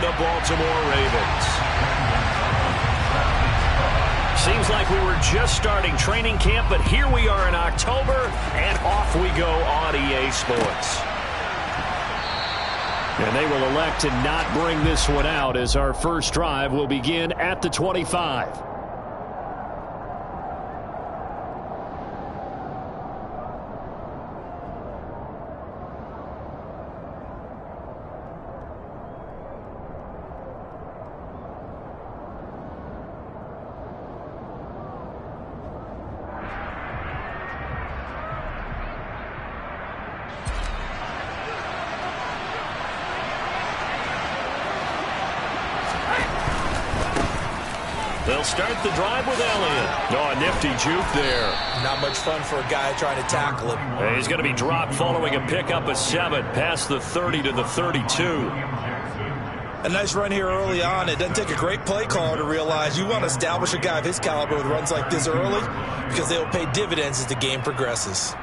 the Baltimore Ravens. Seems like we were just starting training camp, but here we are in October, and off we go on EA Sports. And they will elect to not bring this one out as our first drive will begin at the 25. They'll start the drive with Elliott. Oh, a nifty juke there. Not much fun for a guy trying to tackle him. And he's going to be dropped following a pickup of 7 past the 30 to the 32. A nice run here early on. It doesn't take a great play caller to realize you want to establish a guy of his caliber with runs like this early because they will pay dividends as the game progresses.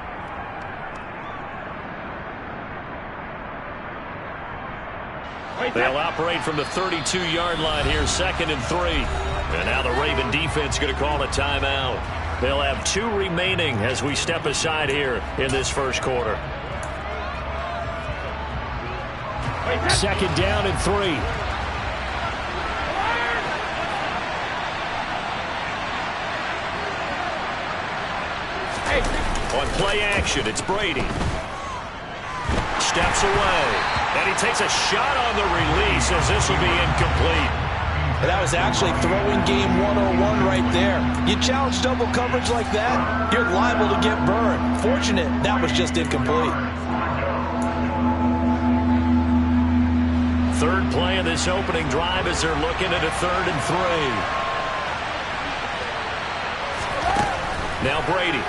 They'll operate from the 32-yard line here, 2nd and 3. And now the Raven defense going to call a timeout. They'll have 2 remaining as we step aside here in this first quarter. 2nd down and 3. On play action, it's Brady. Steps away. And he takes a shot on the release as this will be incomplete. That was actually throwing game 101 right there. You challenge double coverage like that, you're liable to get burned. Fortunate that was just incomplete. Third play of this opening drive as they're looking at a 3rd and 3. Now Brady.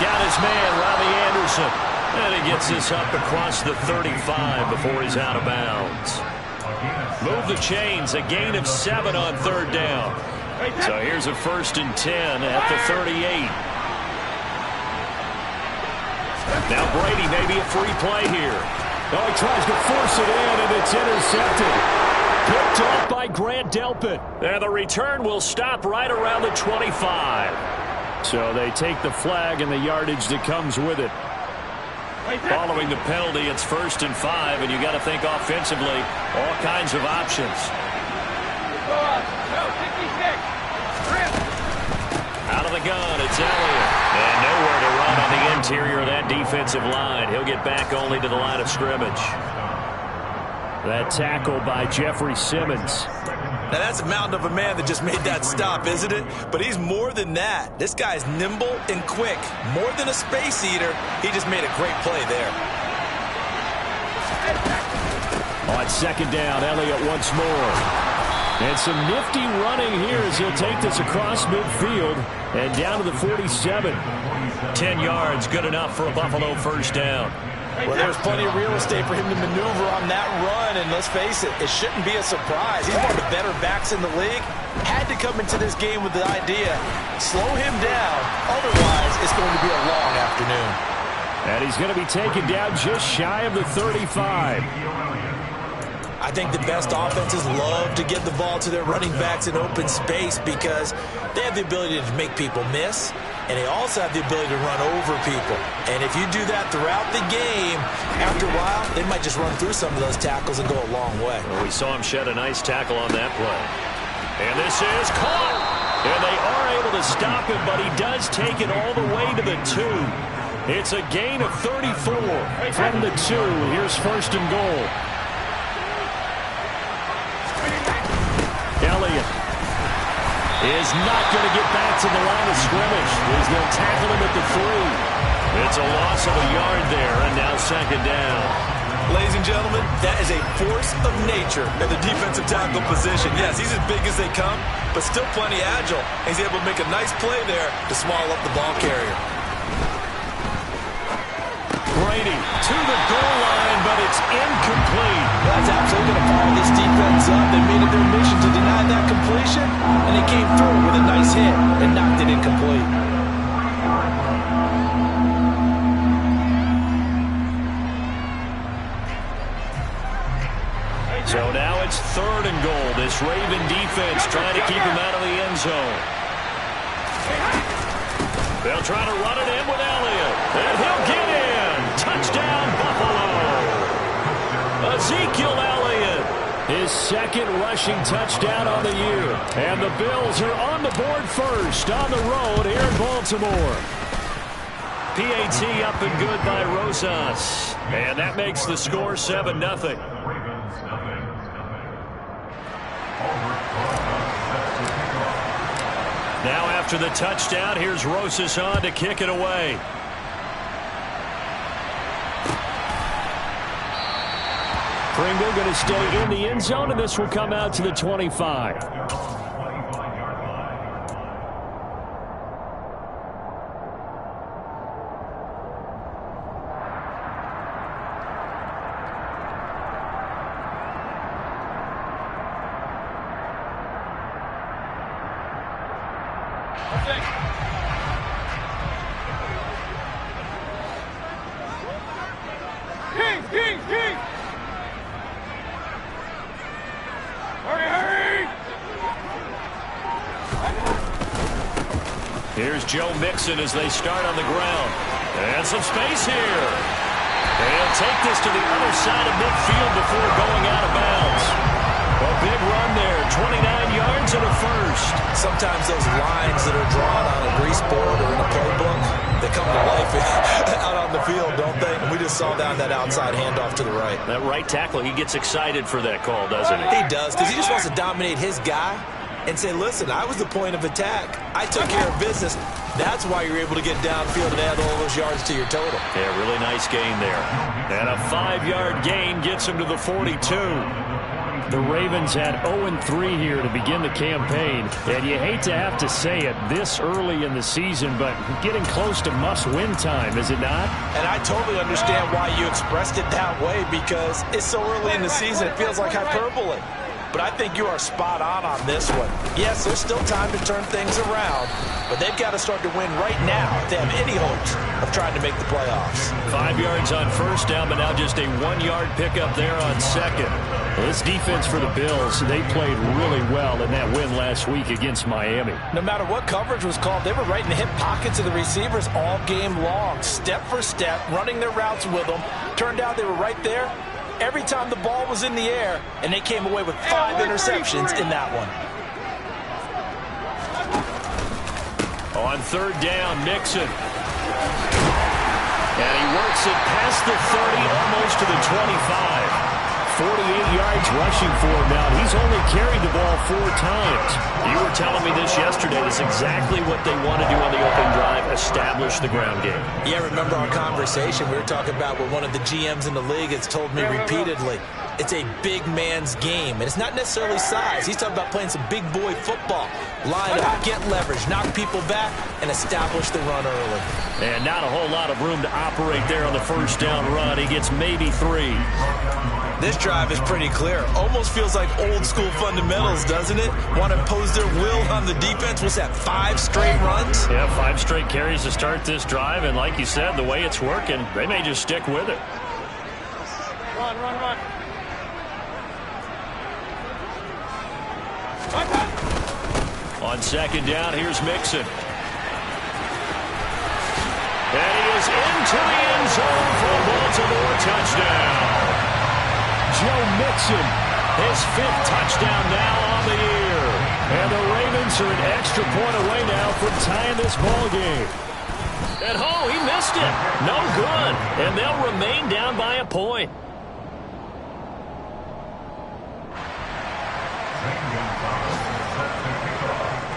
Got his man, Robbie Anderson. And he gets this up across the 35 before he's out of bounds. Move the chains, a gain of 7 on 3rd down. So here's a 1st and 10 at the 38. Now Brady, maybe a free play here. Oh, he tries to force it in, and it's intercepted. Picked off by Grant Delpit. And the return will stop right around the 25. So they take the flag and the yardage that comes with it. Following the penalty, it's 1st and 5, and you got to think offensively, all kinds of options. Out of the gun, it's Elliott. And nowhere to run on the interior of that defensive line. He'll get back only to the line of scrimmage. That tackle by Jeffrey Simmons. Now, that's a mountain of a man that just made that stop, isn't it? But he's more than that. This guy's nimble and quick. More than a space eater, he just made a great play there. On 2nd down, Elliott once more. And some nifty running here as he'll take this across midfield and down to the 47. 10 yards, good enough for a Buffalo 1st down. Well, there's plenty of real estate for him to maneuver on that run, and let's face it, it shouldn't be a surprise. He's one of the better backs in the league. Had to come into this game with the idea, slow him down, otherwise it's going to be a long afternoon. And he's going to be taken down just shy of the 35. I think the best offenses love to get the ball to their running backs in open space because they have the ability to make people miss, and they also have the ability to run over people. And if you do that throughout the game, after a while, they might just run through some of those tackles and go a long way. Well, we saw him shed a nice tackle on that play. And this is caught. And they are able to stop him, but he does take it all the way to the 2. It's a gain of 34 from the 2. Here's 1st and goal. Elliott is not going to get back to the line of scrimmage as they'll tackle him at the 3. It's a loss of a yard there, and now 2nd down. Ladies and gentlemen, that is a force of nature at the defensive tackle position. Yes, he's as big as they come, but still plenty agile. He's able to make a nice play there to swallow up the ball carrier. Brady to the goal line, but it's incomplete. That's absolutely going to fire this defense up. They made it their mission to deny that completion, and they came through with a nice hit and knocked it incomplete. So now it's 3rd and goal. This Raven defense trying to keep him out of the end zone. They'll try to run it in with Elliott. And he'll get in. Touchdown, Buffalo. Ezekiel Elliott. His 2nd rushing touchdown on the year. And the Bills are on the board first on the road here in Baltimore. PAT up and good by Rosas. And that makes the score 7-0. Now after the touchdown, here's Rosas on to kick it away. Pringle going to stay in the end zone, and this will come out to the 25. Here's Joe Mixon as they start on the ground. And some space here. They'll take this to the other side of midfield before going out of bounds. A big run there, 29 yards and a first. Sometimes those lines that are drawn on a grease board or in a playbook, they come to life out on the field, don't they? We just saw down that outside handoff to the right. That right tackle, he gets excited for that call, doesn't he? He does, because he just wants to dominate his guy and say, listen, I was the point of attack. I took care of business. That's why you're able to get downfield and add all those yards to your total. Yeah, really nice gain there. And a 5-yard gain gets him to the 42. The Ravens had 0-3 here to begin the campaign. And you hate to have to say it this early in the season, but getting close to must-win time, is it not? And I totally understand why you expressed it that way, because it's so early in the season, it feels like hyperbole. But I think you are spot on this one. Yes, there's still time to turn things around, but they've got to start to win right now if they have any hopes of trying to make the playoffs. 5 yards on first down, but now just a 1-yard pickup there on second. Well, this defense for the Bills, they played really well in that win last week against Miami. No matter what coverage was called, they were right in the hip pockets of the receivers all game long, step for step, running their routes with them. Turned out they were right there every time the ball was in the air, and they came away with 5 interceptions in that one. On third down, Mixon. And he works it past the 30, almost to the 25. 48 yards rushing for him now. He's only carried the ball 4 times. You were telling me this yesterday. That's exactly what they want to do on the opening drive, establish the ground game. Yeah, remember our conversation? We were talking about what one of the GMs in the league has told me repeatedly. It's a big man's game, and it's not necessarily size. He's talking about playing some big boy football. Line up, get leverage, knock people back, and establish the run early. And not a whole lot of room to operate there on the first down run. He gets maybe 3. This drive is pretty clear. Almost feels like old school fundamentals, doesn't it? Want to impose their will on the defense. What's that, 5 straight runs? Yeah, 5 straight carries to start this drive. And like you said, the way it's working, they may just stick with it. Run. On second down, here's Mixon. And he is into the end zone for a Baltimore touchdown. Joe Mixon, his 5th touchdown now on the year. And the Ravens are an extra point away now from tying this ball game. And he missed it. No good. And they'll remain down by a point.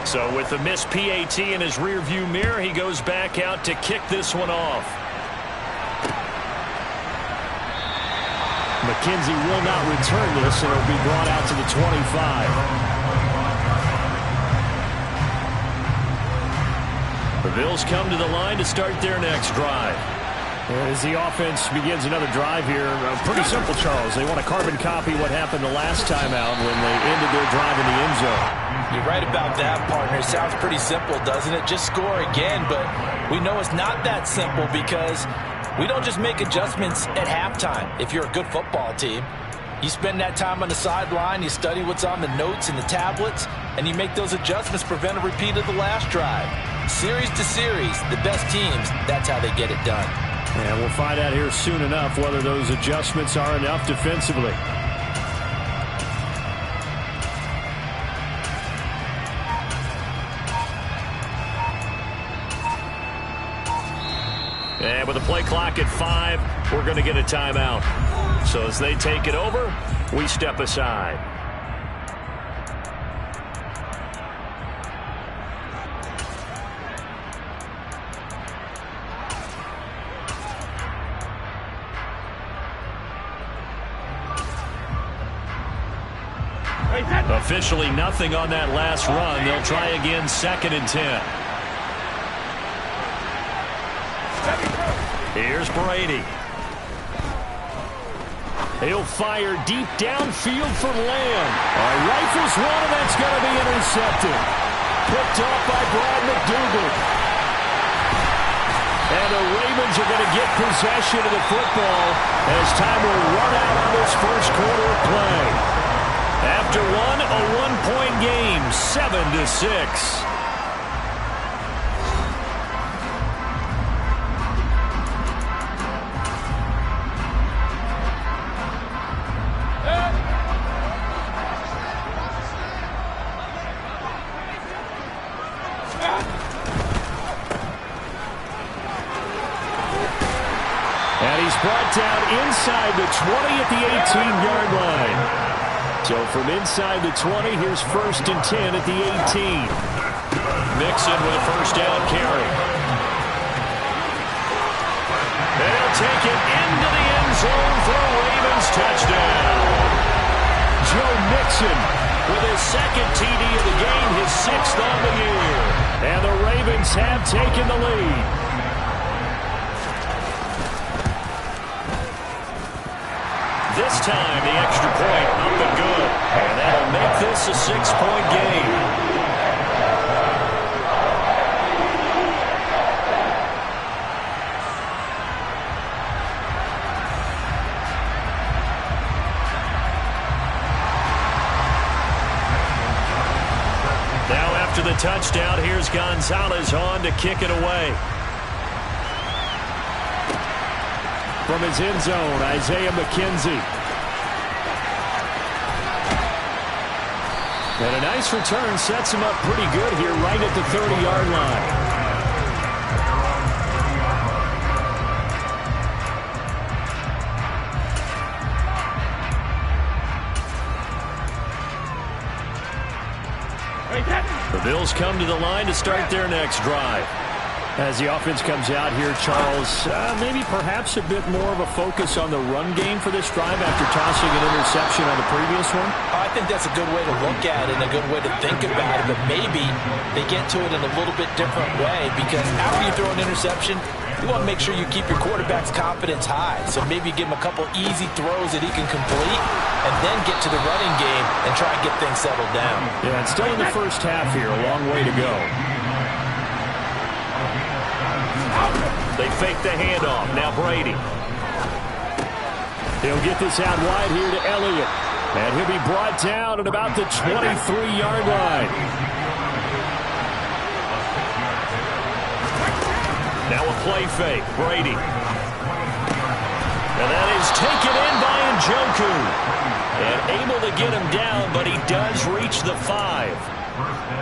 So with the missed PAT in his rearview mirror, he goes back out to kick this one off. McKenzie will not return this, and it'll be brought out to the 25. The Bills come to the line to start their next drive. As the offense begins another drive here, pretty simple, Charles. They want to carbon copy what happened the last time out when they ended their drive in the end zone. You're right about that, partner. It sounds pretty simple, doesn't it? Just score again, but we know it's not that simple because we don't just make adjustments at halftime. If you're a good football team, You spend that time on the sideline, you study what's on the notes and the tablets, and you make those adjustments to prevent a repeat of the last drive. Series to series, the best teams, that's how they get it done. And we'll find out here soon enough whether those adjustments are enough defensively. And with the play clock at 5, we're going to get a timeout. So as they take it over, we step aside. Officially nothing on that last run. They'll try again, 2nd and 10. Here's Brady. He'll fire deep downfield for Lamb. Rifles one, and that's going to be intercepted. Picked off by Brad McDougal. And the Ravens are going to get possession of the football as time will run out on this first quarter of play. After one, a one-point game, 7-6. And he's brought down inside the 20 at the 18-yard line. So from inside the 20, here's 1st and 10 at the 18. Mixon with a first down carry. They'll take it into the end zone for a Ravens touchdown. Joe Mixon with his 2nd TD of the game, his 6th on the year. And the Ravens have taken the lead. This time, the extra point up and good. And that'll make this a 6-point game. Now after the touchdown, here's Gonzalez on to kick it away. From his end zone, Isaiah McKenzie. And a nice return sets him up pretty good here right at the 30-yard line. The Bills come to the line to start their next drive. As the offense comes out here, Charles, maybe perhaps a bit more of a focus on the run game for this drive after tossing an interception on the previous one? I think that's a good way to look at it and a good way to think about it, but maybe they get to it in a little bit different way because after you throw an interception, you want to make sure you keep your quarterback's confidence high. So maybe give him a couple easy throws that he can complete and then get to the running game and try and get things settled down. Yeah, it's still in the first half here, a long way to go. They fake the handoff. Now Brady. He'll get this out wide here to Elliott. And he'll be brought down at about the 23-yard line. Now a play fake. Brady. And that is taken in by Njoku. And able to get him down, but he does reach the 5.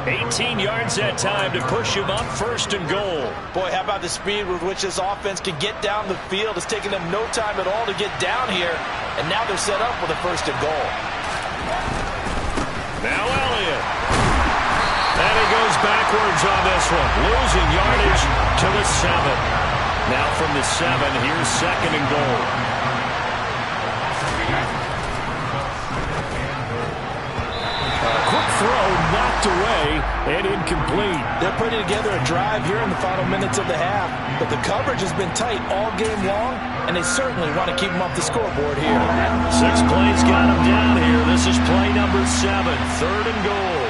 18 yards that time to push him up, 1st and goal. Boy, how about the speed with which this offense can get down the field? It's taken them no time at all to get down here, and now they're set up with a 1st and goal. Now Elliott. And he goes backwards on this one, losing yardage to the 7. Now from the 7, here's 2nd and goal. Quick throw knocked away and incomplete. They're putting together a drive here in the final minutes of the half, but the coverage has been tight all game long, and they certainly want to keep them off the scoreboard here. 6 plays got them down here. This is play number 7, 3rd and goal.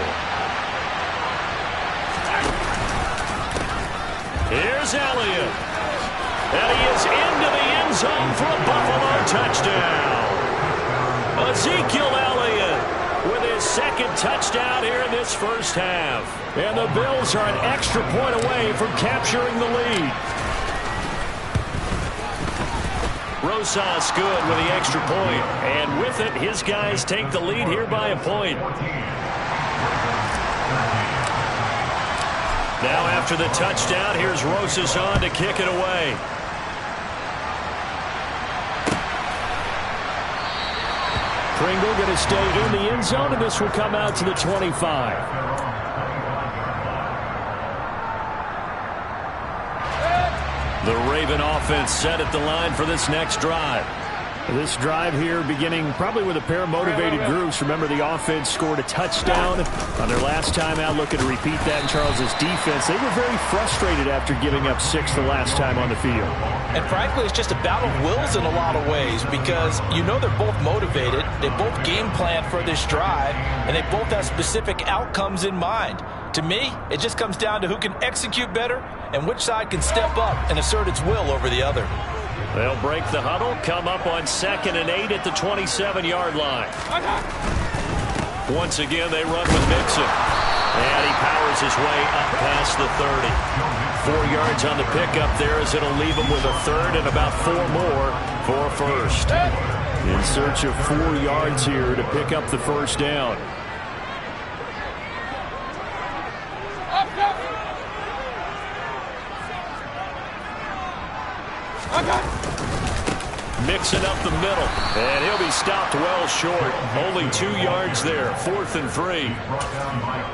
Here's Elliott. And he is into the end zone for a Buffalo touchdown. Ezekiel Elliott with his second touchdown here in this first half. And the Bills are an extra point away from capturing the lead. Rosas good with the extra point. And with it, his guys take the lead here by a point. Now after the touchdown, here's Rosas on to kick it away. Pringle going to stay in the end zone, and this will come out to the 25. The Raven offense set at the line for this next drive. This drive here beginning probably with a pair of motivated groups. Remember, the offense scored a touchdown on their last time out, looking to repeat that in Charles's defense. They were very frustrated after giving up 6 the last time on the field. And frankly, it's just a battle of wills in a lot of ways because you know they're both motivated. They both game plan for this drive, and they both have specific outcomes in mind. To me, it just comes down to who can execute better and which side can step up and assert its will over the other. They'll break the huddle, come up on 2nd and 8 at the 27-yard line. Once again, they run with Mixon. And he powers his way up past the 30. 4 yards on the pickup there as it'll leave him with a third and about 4 more for a first. In search of 4 yards here to pick up the first down. Mixing up the middle, and he'll be stopped well short. Only 2 yards there, 4th and 3.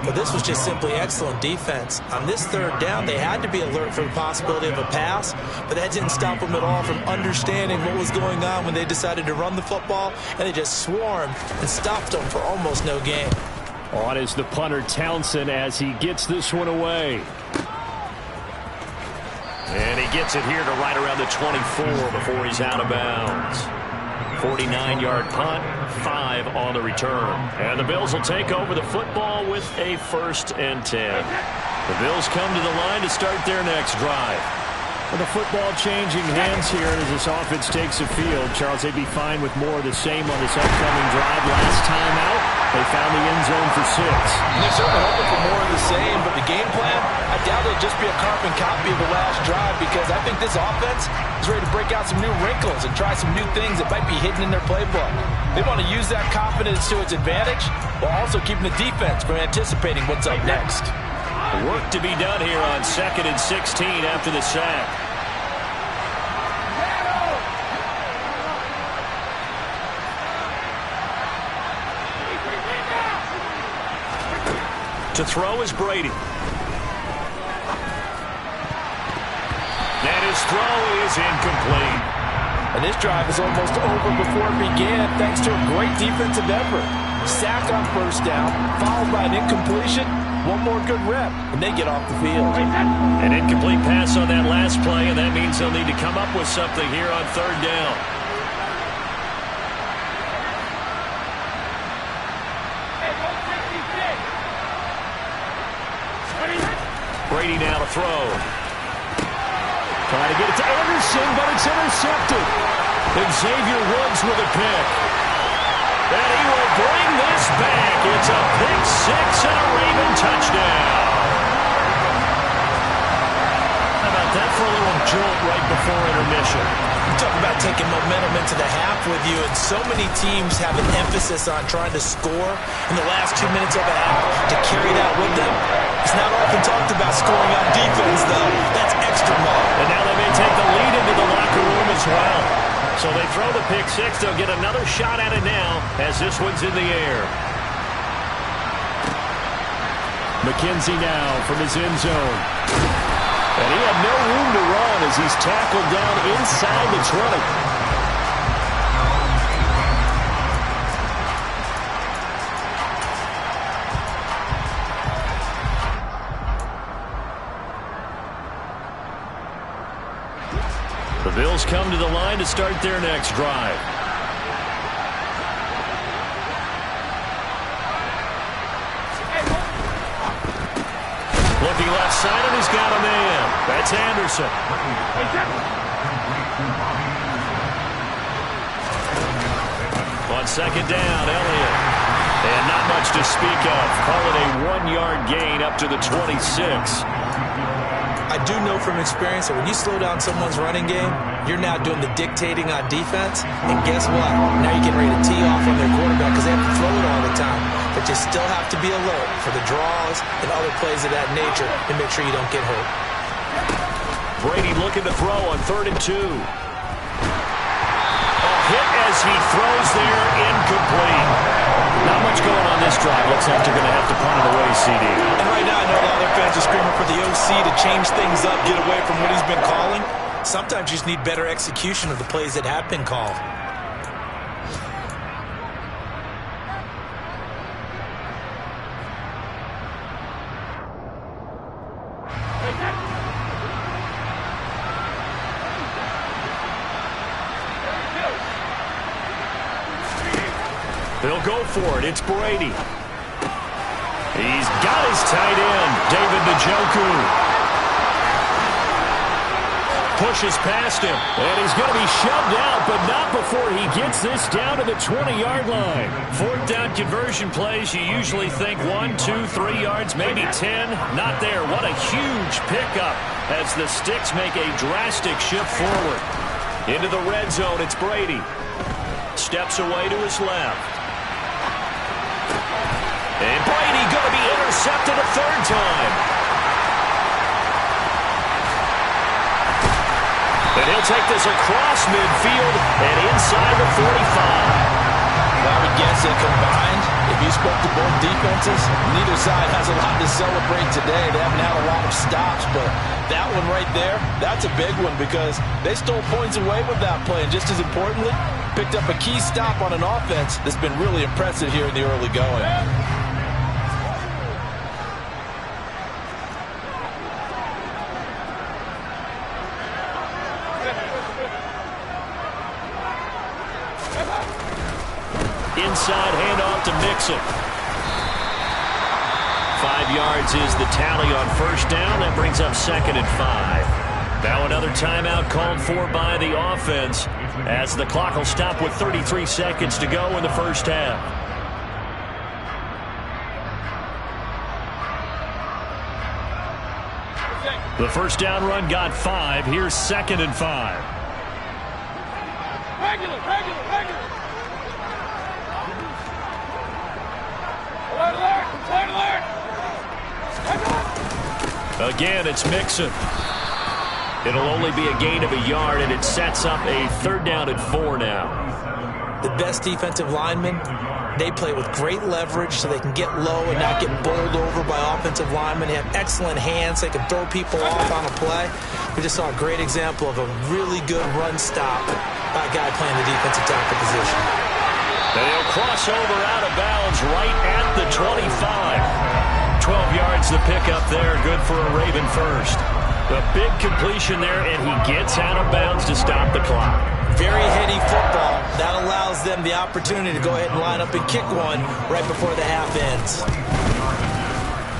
But this was just simply excellent defense. On this third down, they had to be alert for the possibility of a pass, but that didn't stop them at all from understanding what was going on when they decided to run the football, and they just swarmed and stopped them for almost no gain. On is the punter Townsend as he gets this one away. And he gets it here to right around the 24 before he's out of bounds. 49-yard punt, 5 on the return. And the Bills will take over the football with a 1st and 10. The Bills come to the line to start their next drive. With the football changing hands here as this offense takes the field, Charles, they'd be fine with more of the same on this upcoming drive. Last time out, they found the end zone for 6. And they're certainly hoping for more of the same, but the game plan, I doubt it'll just be a carbon copy of the last drive because I think this offense is ready to break out some new wrinkles and try some new things that might be hidden in their playbook. They want to use that confidence to its advantage while also keeping the defense from anticipating what's up next. Work to be done here on 2nd and 16 after the sack. To throw is Brady. And his throw is incomplete. And this drive is almost over before it began thanks to a great defensive effort. Sack on first down, followed by an incompletion. One more good rep, and they get off the field. An incomplete pass on that last play, and that means they'll need to come up with something here on 3rd down. Brady now to throw. Trying to get it to Anderson, but it's intercepted. Xavier Woods with a pick. And he will bring this back. It's a pick 6 and a Raven touchdown. How about that for a little jolt right before intermission? You talk about taking momentum into the half with you, and so many teams have an emphasis on trying to score in the last 2 minutes of a half to carry that with them. It's not often talked about scoring on defense, though. That's extra long. And now they may take the lead into the locker room as well. So they throw the pick 6. They'll get another shot at it now as this one's in the air. McKenzie now from his end zone. And he had no room to run as he's tackled down inside the 20. The Bills come to the line to start their next drive. Looking left side, and he's got a man. That's Anderson. On second down, Elliott. And not much to speak of. Call it a 1-yard gain up to the 26. I do know from experience that when you slow down someone's running game, you're now doing the dictating on defense. And guess what? Now you're getting ready to tee off on their quarterback because they have to throw it all the time. But you still have to be alert for the draws and other plays of that nature to make sure you don't get hurt. Brady looking to throw on 3rd and 2. Hit as he throws there, incomplete. Not much going on this drive. Looks like they're going to have to punt it away, CD. And right now I know a lot of their fans are screaming for the OC to change things up, get away from what he's been calling. Sometimes you just need better execution of the plays that have been called. They'll go for it. It's Brady. He's got his tight end, David Njoku. Pushes past him, and he's going to be shoved out, but not before he gets this down to the 20-yard line. 4th down conversion plays, you usually think 1, 2, 3 yards, maybe 10. Not there. What a huge pickup as the Sticks make a drastic shift forward. Into the red zone, it's Brady. Steps away to his left. And Brady going to be intercepted a 3rd time. And he'll take this across midfield and inside the 45. Well, I would guess that combined, if you spoke to both defenses, neither side has a lot to celebrate today. They haven't had a lot of stops, but that one right there, that's a big one because they stole points away with that play. And just as importantly, picked up a key stop on an offense that's been really impressive here in the early going. Inside handoff to Mixon. 5 yards is the tally on 1st down. That brings up 2nd and 5. Now another timeout called for by the offense as the clock will stop with 33 seconds to go in the 1st half. The 1st down run got 5. Here's 2nd and 5. Regular. Again, it's Mixon. It'll only be a gain of a yard, and it sets up a 3rd down and 4 now. The best defensive linemen, they play with great leverage so they can get low and not get bowled over by offensive linemen. They have excellent hands. They can throw people off on a play. We just saw a great example of a really good run stop by a guy playing the defensive tackle position. They'll cross over out of bounds right at the 25. 12 yards the pickup there. Good for a Raven first. A big completion there, and he gets out of bounds to stop the clock. Very heady football. That allows them the opportunity to go ahead and line up and kick one right before the half ends.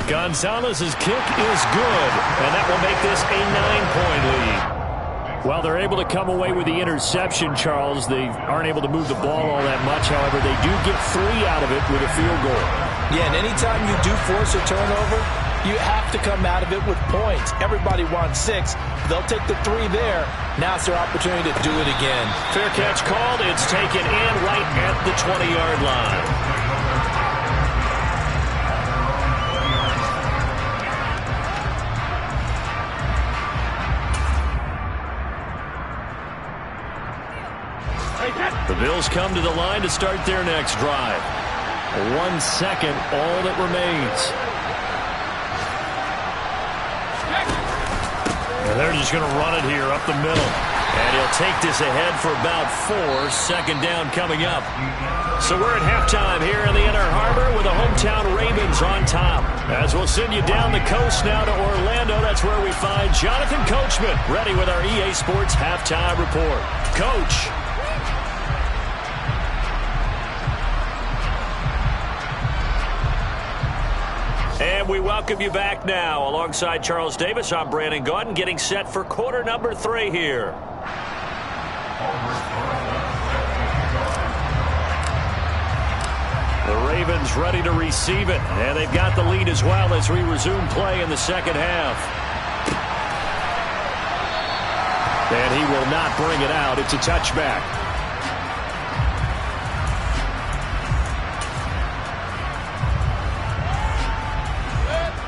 Gonzalez's kick is good, and that will make this a 9-point lead. While they're able to come away with the interception, Charles, they aren't able to move the ball all that much. However, they do get 3 out of it with a field goal. Yeah, and anytime you do force a turnover, you have to come out of it with points. Everybody wants 6. They'll take the 3 there. Now it's their opportunity to do it again. Fair catch called. It's taken in right at the 20-yard line. The Bills come to the line to start their next drive. 1 second, all that remains. And they're just going to run it here up the middle. And he'll take this ahead for about 4. 2nd down coming up. So we're at halftime here in the Inner Harbor with the hometown Ravens on top. As we'll send you down the coast now to Orlando, that's where we find Jonathan Coachman ready with our EA Sports Halftime Report. Coach. And we welcome you back now. Alongside Charles Davis, I'm Brandon Gaudin, getting set for quarter number 3 here. Ravens ready to receive it. And they've got the lead as well as we resume play in the second half. And he will not bring it out. It's a touchback.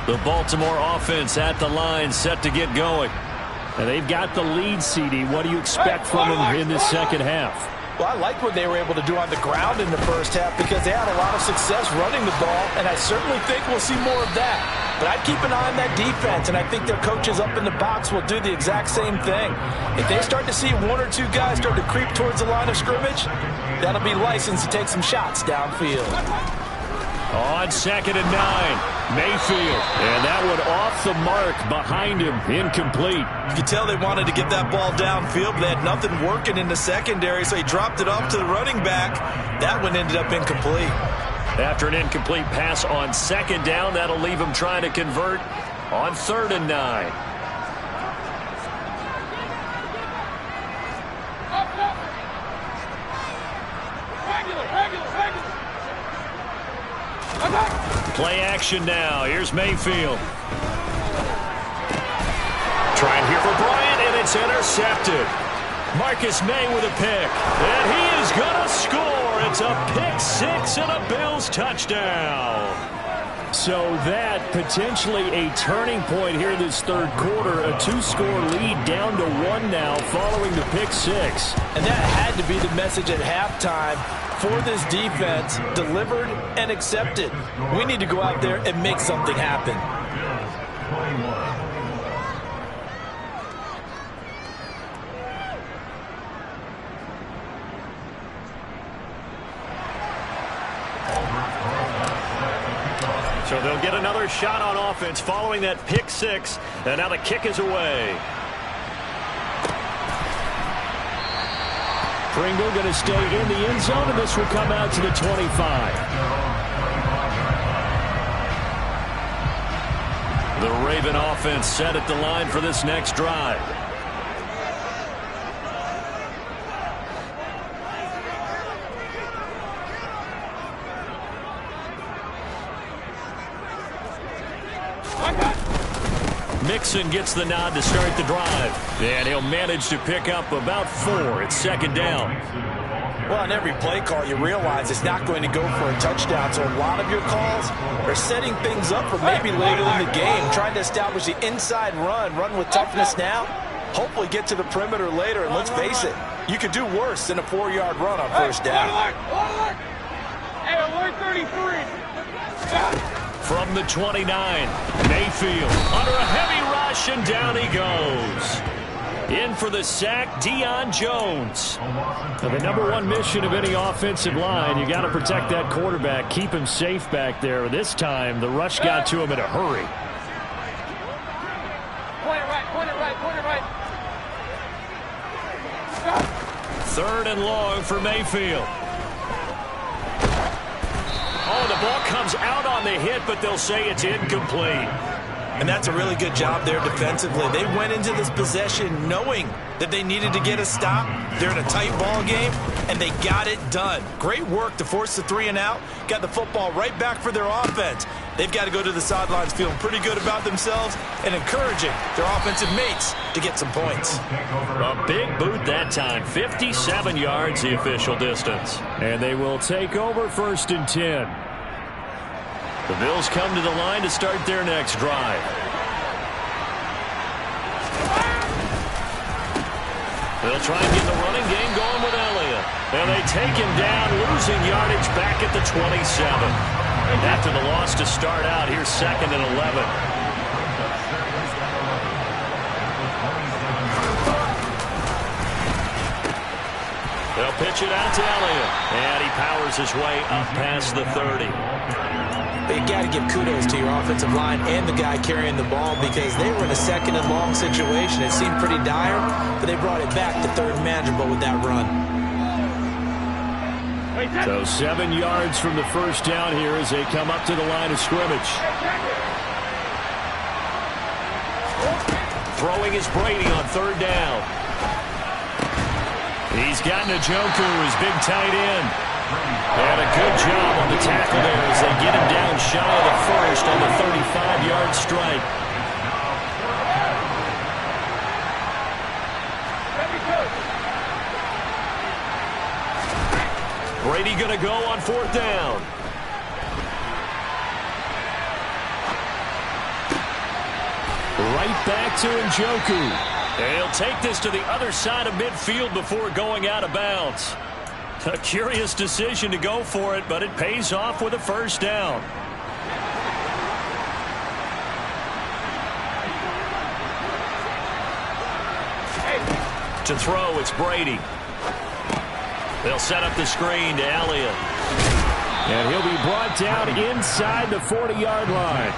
The Baltimore offense at the line, set to get going. And they've got the lead, CD. What do you expect from them in this second half? Well, I like what they were able to do on the ground in the first half because they had a lot of success running the ball, and I certainly think we'll see more of that. But I'd keep an eye on that defense, and I think their coaches up in the box will do the exact same thing. If they start to see one or two guys start to creep towards the line of scrimmage, that'll be licensed to take some shots downfield. On 2nd and 9, Mayfield. And that one off the mark behind him, incomplete. You could tell they wanted to get that ball downfield, but they had nothing working in the secondary, so he dropped it off to the running back. That one ended up incomplete. After an incomplete pass on 2nd down, that'll leave him trying to convert on 3rd and 9. Play action now. Here's Mayfield. Trying here for Bryant, and it's intercepted. Marcus May with a pick. And he is going to score. It's a pick 6 and a Bills touchdown. So that potentially a turning point here this third quarter. A 2-score lead down to 1 now following the pick 6. And that had to be the message at halftime for this defense, delivered and accepted. We need to go out there and make something happen. So they'll get another shot on offense following that pick 6, and now the kick is away. Pringle going to stay in the end zone, and this will come out to the 25. The Raven offense set at the line for this next drive. Mixon gets the nod to start the drive, and he'll manage to pick up about 4. It's 2nd down. Well, on every play call, you realize it's not going to go for a touchdown, so a lot of your calls are setting things up for maybe later in the game, trying to establish the inside run with toughness now, hopefully get to the perimeter later, and let's face it, you could do worse than a 4-yard run on first down. Hey, alert 33. From the 29, Mayfield under a heavy rush, and down he goes. In for the sack, Deion Jones. Now, the #1 mission of any offensive line, you got to protect that quarterback, keep him safe back there. This time, the rush got to him in a hurry. Point it right. 3rd and long for Mayfield. Oh, the ball comes out on the hit, but they'll say it's incomplete. And that's a really good job there defensively. They went into this possession knowing that they needed to get a stop. They're in a tight ball game, and they got it done. Great work to force the 3 and out. Got the football right back for their offense. They've got to go to the sidelines feeling pretty good about themselves and encouraging their offensive mates to get some points. A big boot that time. 57 yards the official distance. And they will take over 1st and 10. The Bills come to the line to start their next drive. They'll try and get the running game going with Elliott. And they take him down, losing yardage back at the 27. After the loss to start out, here's 2nd and 11. They'll pitch it out to Elliott. And he powers his way up past the 30. But you got to give kudos to your offensive line and the guy carrying the ball because they were in a 2nd and long situation. It seemed pretty dire, but they brought it back to 3rd and manageable with that run. So 7 yards from the first down here as they come up to the line of scrimmage. Throwing is Brady on 3rd down. He's got Njoku, his big tight end. And a good job on the tackle there as they get him down shy of the first on the 35-yard strike. Brady going to go on 4th down. Right back to Njoku. He'll take this to the other side of midfield before going out of bounds. A curious decision to go for it, but it pays off with a 1st down. To throw, it's Brady. They'll set up the screen to Elliott. And he'll be brought down inside the 40-yard line.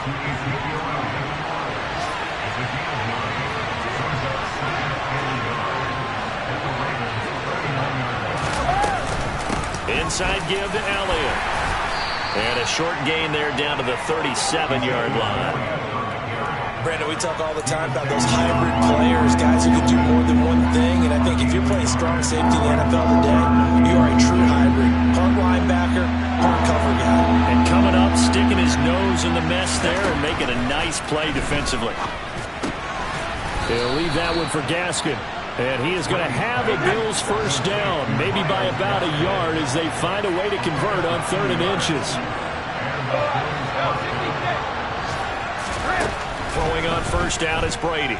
Inside give to Elliott. And a short gain there down to the 37-yard line. Brandon, we talk all the time about those hybrid players, guys who can do more than one thing. And I think if you're playing strong safety in the NFL today, you are a true hybrid. Part linebacker, part cover guy. And coming up, sticking his nose in the mess there and making a nice play defensively. They'll leave that one for Gaskin. And he is going to have a Bills 1st down, maybe by about a yard as they find a way to convert on 3rd and inches. Throwing on 1st down is Brady.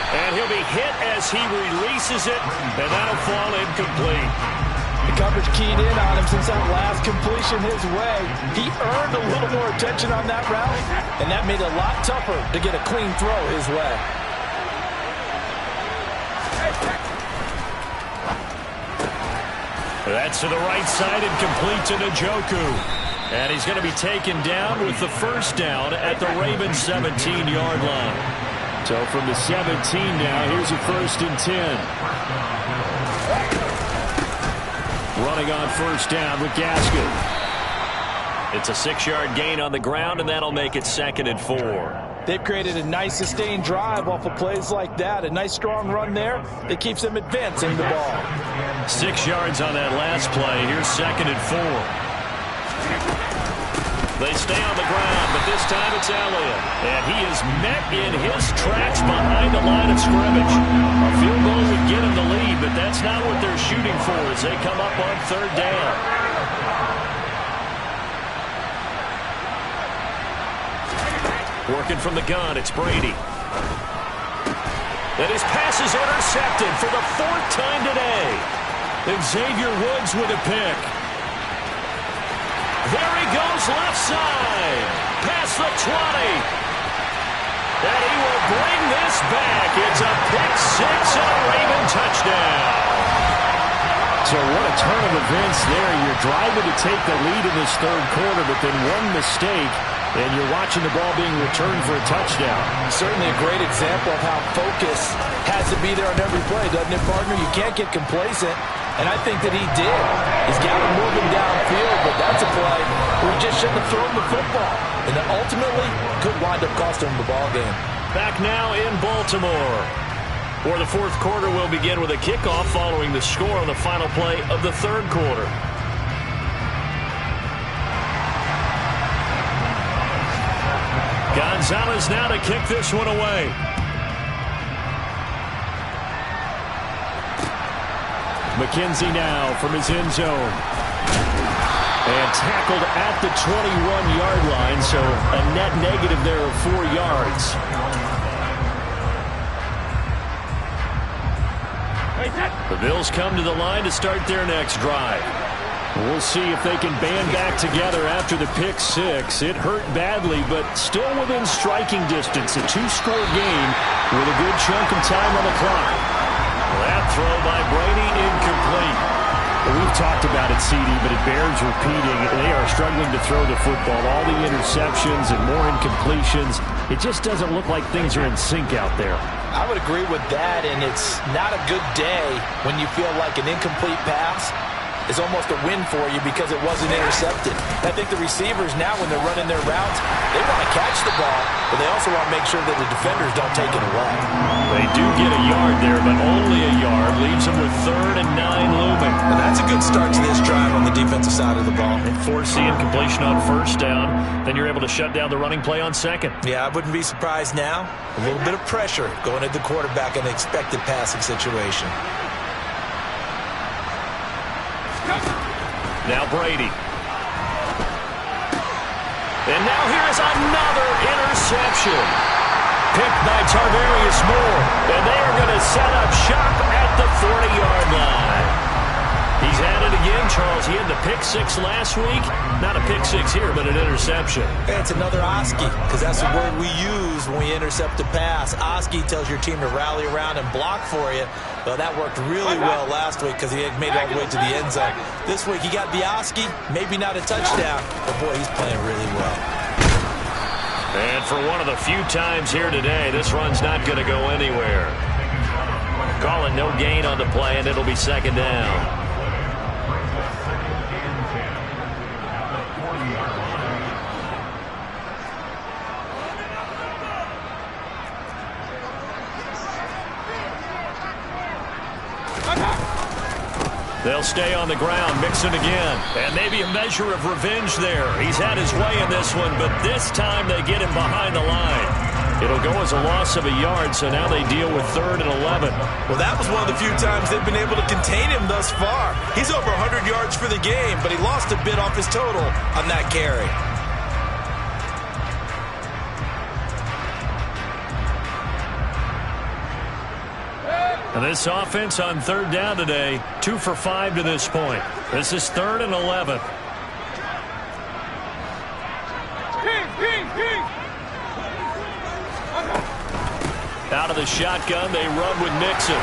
And he'll be hit as he releases it, and that'll fall incomplete. The coverage keyed in on him since that last completion his way. He earned a little more attention on that route, and that made it a lot tougher to get a clean throw his way. That's to the right side and complete to Njoku. And he's going to be taken down with the 1st down at the Ravens 17-yard line. So from the 17 now, here's a 1st and 10. Running on 1st down with Gaskin. It's a 6-yard gain on the ground, and that'll make it 2nd and 4. They've created a nice sustained drive off of plays like that. A nice strong run there that keeps them advancing the ball. 6 yards on that last play. Here's 2nd and 4. They stay on the ground, but this time it's Elliott. And he is met in his tracks behind the line of scrimmage. A field goal would get him the lead, but that's not what they're shooting for as they come up on 3rd down. Working from the gun, it's Brady. And his pass is intercepted for the 4th time today. And Xavier Woods with a pick. There he goes left side. Past the 20. And he will bring this back. It's a pick 6 and a Raven touchdown. So what a turn of events there. You're driving to take the lead in this 3rd quarter, but then one mistake, and you're watching the ball being returned for a touchdown. Certainly a great example of how focus has to be there on every play, doesn't it, partner? You can't get complacent, and I think that he did. He's got him moving downfield, but that's a play where he just shouldn't have thrown the football, and it ultimately could wind up costing him the ball game. Back now in Baltimore, where the 4th quarter will begin with a kickoff following the score on the final play of the 3rd quarter. Gonzalez now to kick this one away. McKenzie now from his end zone. And tackled at the 21-yard line, so a net negative there of 4 yards. The Bills come to the line to start their next drive. We'll see if they can band back together after the pick 6. It hurt badly, but still within striking distance. A 2-score game with a good chunk of time on the clock. That throw by Brady incomplete. We've talked about it, CD, but it bears repeating. They are struggling to throw the football. All the interceptions and more incompletions. It just doesn't look like things are in sync out there. I would agree with that, and it's not a good day when you feel like an incomplete pass is almost a win for you because it wasn't intercepted. I think the receivers now, when they're running their routes, they want to catch the ball, but they also want to make sure that the defenders don't take it away. They do get a yard there, but only a yard. Leaves them with 3rd and 9 looming. And that's a good start to this drive on the defensive side of the ball. And forcing completion on 1st down. Then you're able to shut down the running play on 2nd. Yeah, I wouldn't be surprised now. A little bit of pressure going at the quarterback in an expected passing situation. Now Brady. And now here's another interception. Picked by Tarvarius Moore. And they are going to set up shop at the 40-yard line. He's had it again, Charles. He had the pick 6 last week. Not a pick 6 here, but an interception. It's another Oski, because that's the word we use when we intercept a pass. Oski tells your team to rally around and block for you. Well, that worked really well last week because he had made it all the way to the end zone. This week he got the Oski, maybe not a touchdown, but boy, he's playing really well. And for one of the few times here today, this run's not going to go anywhere. Calling no gain on the play, and it'll be 2nd down. They'll stay on the ground, Mixon again. And maybe a measure of revenge there. He's had his way in this one, but this time they get him behind the line. It'll go as a loss of a yard, so now they deal with 3rd and 11. Well, that was one of the few times they've been able to contain him thus far. He's over 100 yards for the game, but he lost a bit off his total on that carry. And this offense on 3rd down today, 2 for 5 to this point. This is 3rd and 11. Out of the shotgun, they run with Mixon.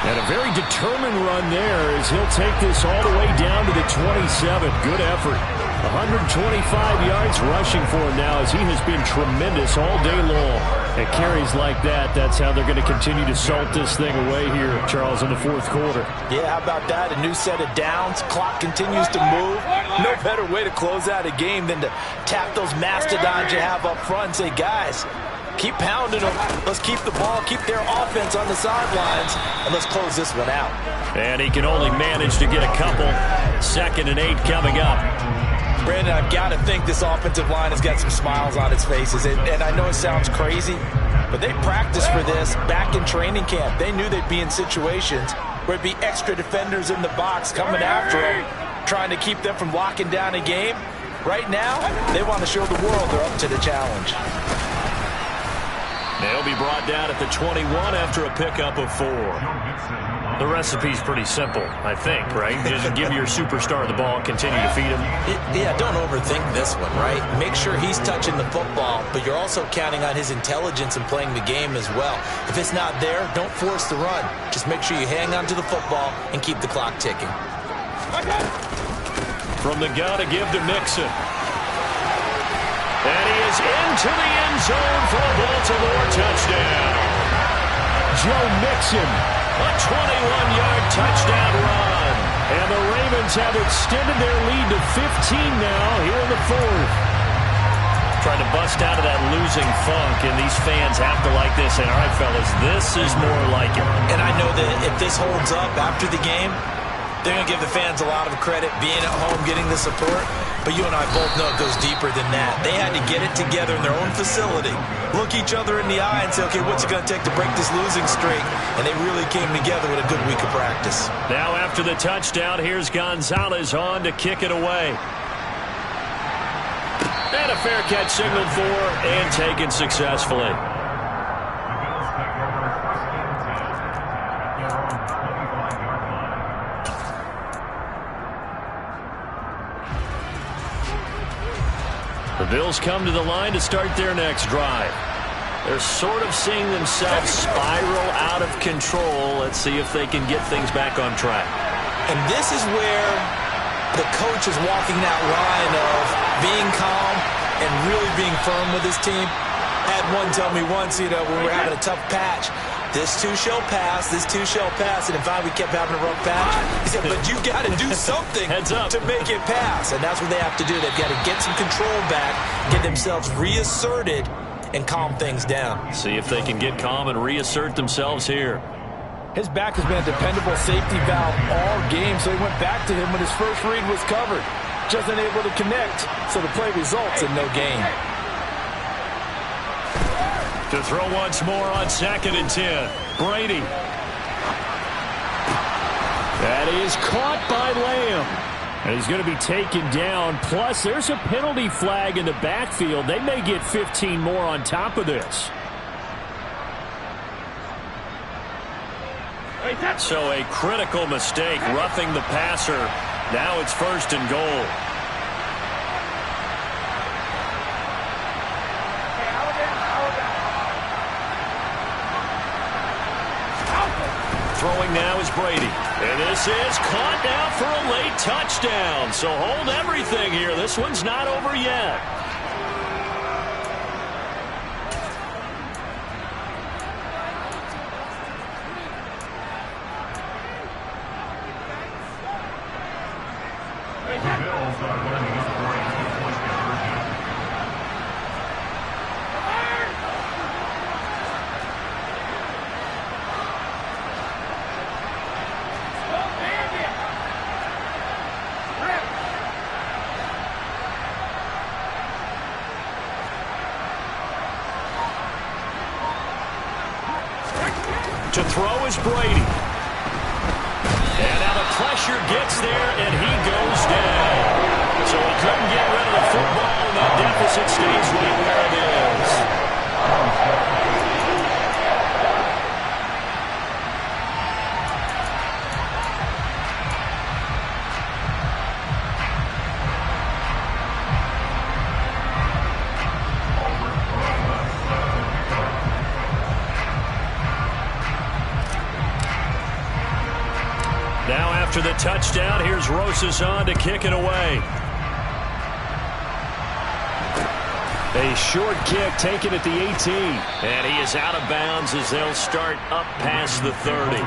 And a very determined run there as he'll take this all the way down to the 27. Good effort. 125 yards rushing for him now as he has been tremendous all day long. At carries like that, that's how they're going to continue to salt this thing away here, Charles, in the 4th quarter. Yeah, how about that? A new set of downs. Clock continues to move. No better way to close out a game than to tap those mastodons you have up front and say, guys, keep pounding them. Let's keep the ball, keep their offense on the sidelines, and let's close this one out. And he can only manage to get a couple. 2nd and 8 coming up. Brandon, I've got to think this offensive line has got some smiles on its faces. And I know it sounds crazy, but they practiced for this back in training camp. They knew they'd be in situations where it'd be extra defenders in the box coming after them, trying to keep them from locking down a game. Right now, they want to show the world they're up to the challenge. They'll be brought down at the 21 after a pickup of 4. The recipe's pretty simple, I think, right? Just give your superstar the ball, continue to feed him. Yeah, don't overthink this one, right? Make sure he's touching the football, but you're also counting on his intelligence and playing the game as well. If it's not there, don't force the run. Just make sure you hang on to the football and keep the clock ticking. From the gun to give to Mixon. And he is into the end zone for a Baltimore touchdown. Joe Mixon, a 21-yard touchdown run. And the Ravens have extended their lead to 15 now here in the 4th. Trying to bust out of that losing funk, and these fans have to like this. And all right, fellas, this is more like it. And I know that if this holds up after the game, they're going to give the fans a lot of credit being at home, getting the support. But you and I both know it goes deeper than that. They had to get it together in their own facility, look each other in the eye and say, okay, what's it going to take to break this losing streak? And they really came together with a good week of practice. Now after the touchdown, here's Gonzalez on to kick it away. And a fair catch signaled for and taken successfully. The Bills come to the line to start their next drive. They're sort of seeing themselves spiral out of control. Let's see if they can get things back on track. And this is where the coach is walking that line of being calm and really being firm with his team. I had one tell me once, when we were having a tough patch, This too shall pass. This too shall pass. And if we kept having a rough patch, he said, but you got to do something to make it pass. And that's what they have to do. They've got to get some control back, get themselves reasserted, and calm things down. See if they can get calm and reassert themselves here. His back has been a dependable safety valve all game, so he went back to him when his first read was covered. Just unable to connect, so the play results in no gain. To throw once more on 2nd and 10. Brady. That is caught by Lamb. And he's going to be taken down. Plus, there's a penalty flag in the backfield. They may get 15 more on top of this. So a critical mistake, roughing the passer. Now it's 1st and goal. Throwing now is Brady. And this is caught now for a late touchdown. So hold everything here. This one's not over yet. To throw is Brady. And now the pressure gets there, and he goes down. So he couldn't get rid of the football, and that deficit stays right where it is. Now after the touchdown, here's Rosas on to kick it away. A short kick taken at the 18. And he is out of bounds as they'll start up past the 30.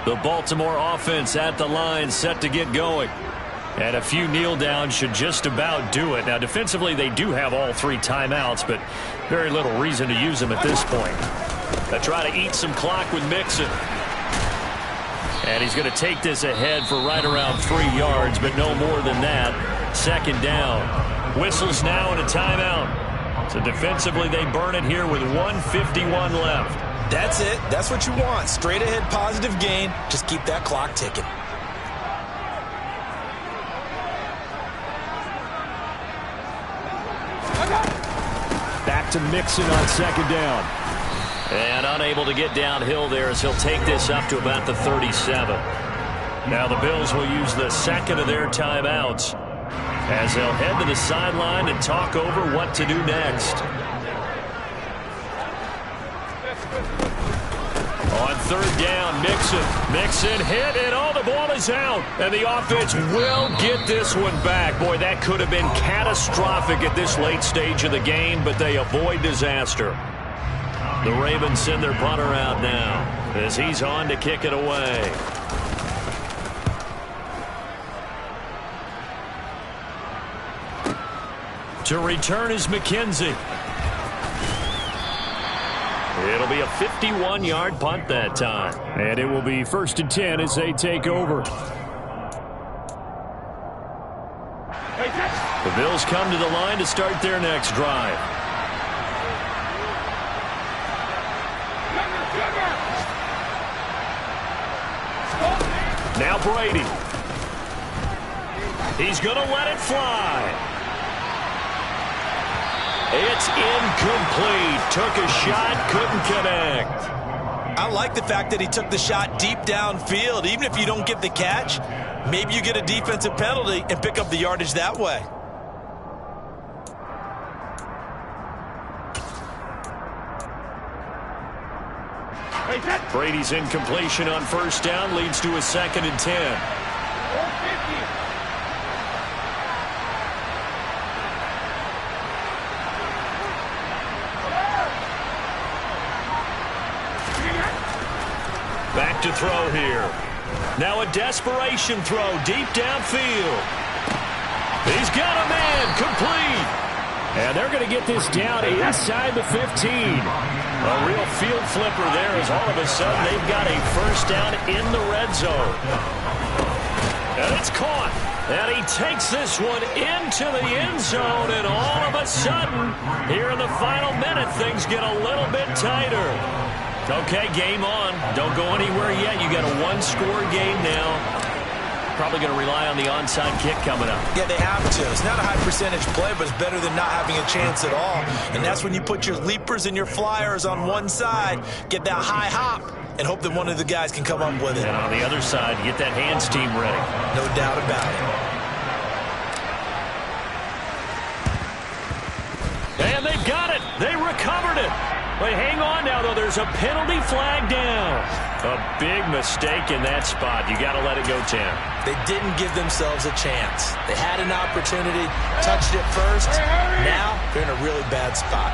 The Baltimore offense at the line, set to get going. And a few kneel downs should just about do it. Now, defensively, they do have all 3 timeouts, but very little reason to use them at this point. They try to eat some clock with Mixon. And he's going to take this ahead for right around 3 yards, but no more than that. 2nd down. Whistles now and a timeout. So defensively, they burn it here with 1:51 left. That's it. That's what you want. Straight ahead positive gain. Just keep that clock ticking. Back to Mixon on 2nd down. And unable to get downhill there as he'll take this up to about the 37. Now the Bills will use the 2nd of their timeouts as they'll head to the sideline and talk over what to do next. On 3rd down, Mixon hit, and the ball is out. And the offense will get this one back. Boy, that could have been catastrophic at this late stage of the game, but they avoid disaster. The Ravens send their punter out now as he's on to kick it away. To return is McKenzie. It'll be a 51-yard punt that time. And it will be 1st and 10 as they take over. The Bills come to the line to start their next drive. Now Brady. He's going to let it fly. It's incomplete. Took a shot, couldn't connect. I like the fact that he took the shot deep downfield. Even if you don't get the catch, maybe you get a defensive penalty and pick up the yardage that way. Brady's incompletion on first down leads to a 2nd and 10. 450. Back to throw here. Now a desperation throw deep downfield. He's got a man, complete. And they're going to get this down inside the 15. A real field flipper there as all of a sudden they've got a first down in the red zone. And it's caught. And he takes this one into the end zone. And all of a sudden, here in the final minute, things get a little bit tighter. Okay, game on. Don't go anywhere yet. You got a one-score game now. Probably going to rely on the onside kick coming up. Yeah, they have to. It's not a high-percentage play, but it's better than not having a chance at all. And that's when you put your leapers and your flyers on one side, get that high hop, and hope that one of the guys can come up with it. And on the other side, get that hands team ready. No doubt about it. And they've got it. They recovered it. But hang on now, though. There's a penalty flag down. A big mistake in that spot. You got to let it go, Tim. They didn't give themselves a chance. They had an opportunity, touched it first. Now they're in a really bad spot.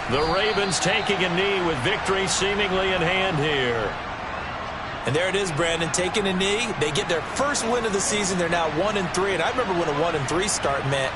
The Ravens taking a knee with victory seemingly in hand here. And there it is, Brandon, taking a knee. They get their first win of the season. They're now 1-3. And I remember when a 1-3 start meant